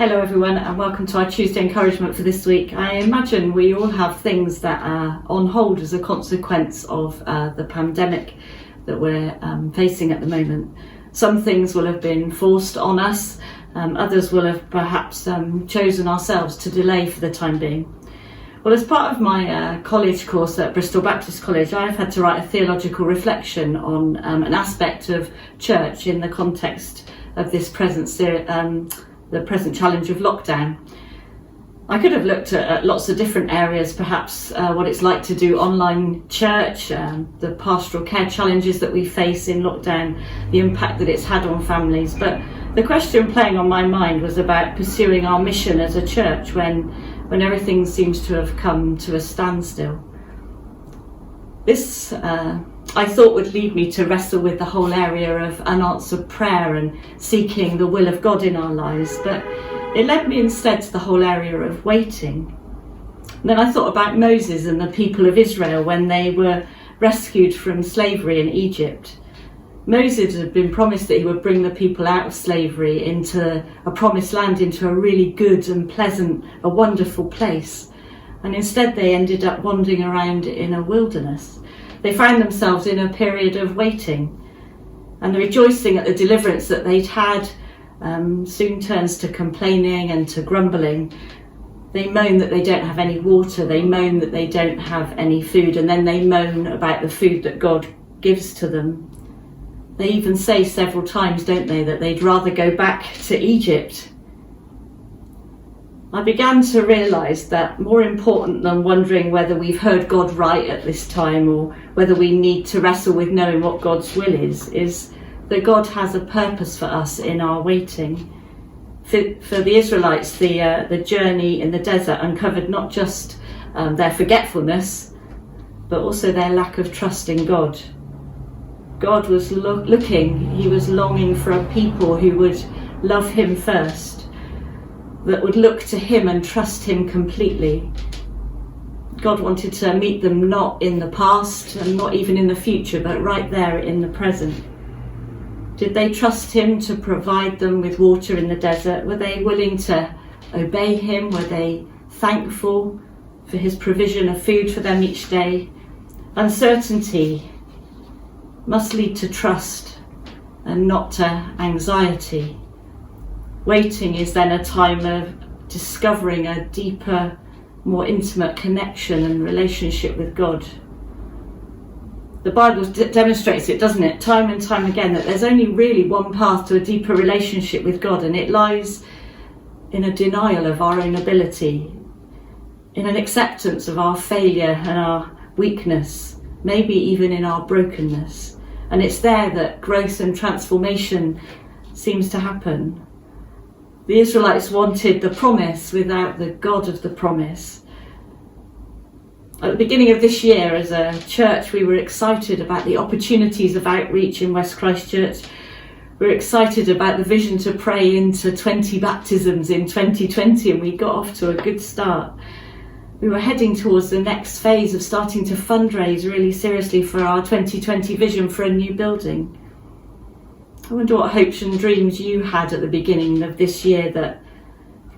Hello everyone and welcome to our Tuesday encouragement for this week. I imagine we all have things that are on hold as a consequence of the pandemic that we're facing at the moment. Some things will have been forced on us, others will have perhaps chosen ourselves to delay for the time being. Well, as part of my college course at Bristol Baptist College, I've had to write a theological reflection on an aspect of church in the context of this the present challenge of lockdown. I could have looked at lots of different areas, perhaps what it's like to do online church, the pastoral care challenges that we face in lockdown, the impact that it's had on families. But the question playing on my mind was about pursuing our mission as a church when everything seems to have come to a standstill. This I thought would lead me to wrestle with the whole area of unanswered prayer and seeking the will of God in our lives, but it led me instead to the whole area of waiting. And then I thought about Moses and the people of Israel when they were rescued from slavery in Egypt. Moses had been promised that he would bring the people out of slavery into a promised land, into a really good and pleasant, a wonderful place. And instead they ended up wandering around in a wilderness. They found themselves in a period of waiting, and the rejoicing at the deliverance that they'd had soon turns to complaining and to grumbling. They moan that they don't have any water, they moan that they don't have any food, and then they moan about the food that God gives to them. They even say several times, don't they, that they'd rather go back to Egypt. I began to realise that more important than wondering whether we've heard God right at this time or whether we need to wrestle with knowing what God's will is that God has a purpose for us in our waiting. For the Israelites, the journey in the desert uncovered not just their forgetfulness, but also their lack of trust in God. God was looking, he was longing for a people who would love him first, that would look to him and trust him completely. God wanted to meet them not in the past and not even in the future, but right there in the present. Did they trust him to provide them with water in the desert? Were they willing to obey him? Were they thankful for his provision of food for them each day? Uncertainty must lead to trust and not to anxiety. Waiting is then a time of discovering a deeper, more intimate connection and relationship with God. The Bible demonstrates it, doesn't it, time and time again, that there's only really one path to a deeper relationship with God, and it lies in a denial of our own ability, in an acceptance of our failure and our weakness, maybe even in our brokenness. And it's there that growth and transformation seems to happen. The Israelites wanted the promise without the God of the promise. At the beginning of this year, as a church, we were excited about the opportunities of outreach in West Christchurch. We were excited about the vision to pray into 20 baptisms in 2020, and we got off to a good start. We were heading towards the next phase of starting to fundraise really seriously for our 2020 vision for a new building. I wonder what hopes and dreams you had at the beginning of this year that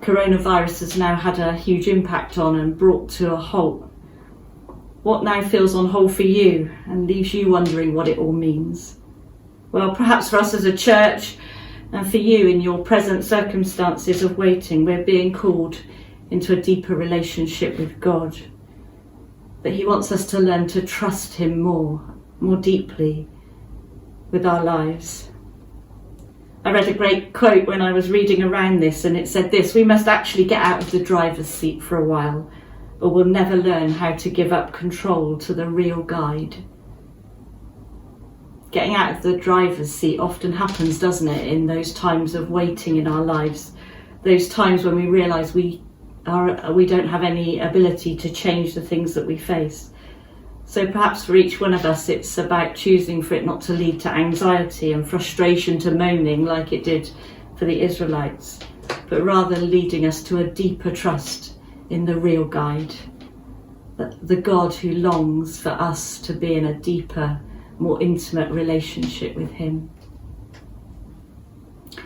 coronavirus has now had a huge impact on and brought to a halt. What now feels on hold for you and leaves you wondering what it all means? Well, perhaps for us as a church and for you in your present circumstances of waiting, we're being called into a deeper relationship with God. That he wants us to learn to trust him more deeply with our lives. I read a great quote when I was reading around this, and it said this: we must actually get out of the driver's seat for a while, or we'll never learn how to give up control to the real guide. Getting out of the driver's seat often happens, doesn't it, in those times of waiting in our lives, those times when we realise we don't have any ability to change the things that we face. So perhaps for each one of us, it's about choosing for it not to lead to anxiety and frustration, to moaning like it did for the Israelites, but rather leading us to a deeper trust in the real guide, the God who longs for us to be in a deeper, more intimate relationship with him.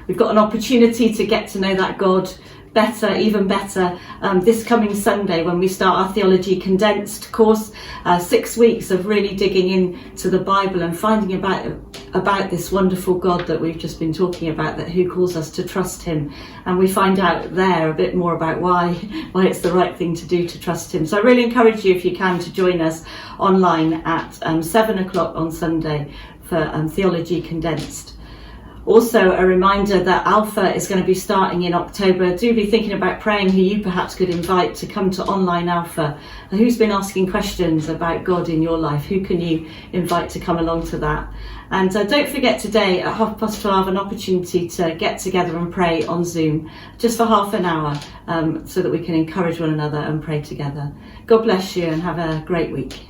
We've got an opportunity to get to know that God better, even better, this coming Sunday when we start our Theology Condensed course. 6 weeks of really digging into the Bible and finding about this wonderful God that we've just been talking about, that who calls us to trust him. And we find out there a bit more about why it's the right thing to do to trust him. So I really encourage you, if you can, to join us online at 7 o'clock on Sunday for Theology Condensed. Also, a reminder that Alpha is going to be starting in October. Do be thinking about praying who you perhaps could invite to come to online Alpha. And who's been asking questions about God in your life? Who can you invite to come along to that? And don't forget today at 12:30 an opportunity to get together and pray on Zoom, just for half an hour, so that we can encourage one another and pray together. God bless you and have a great week.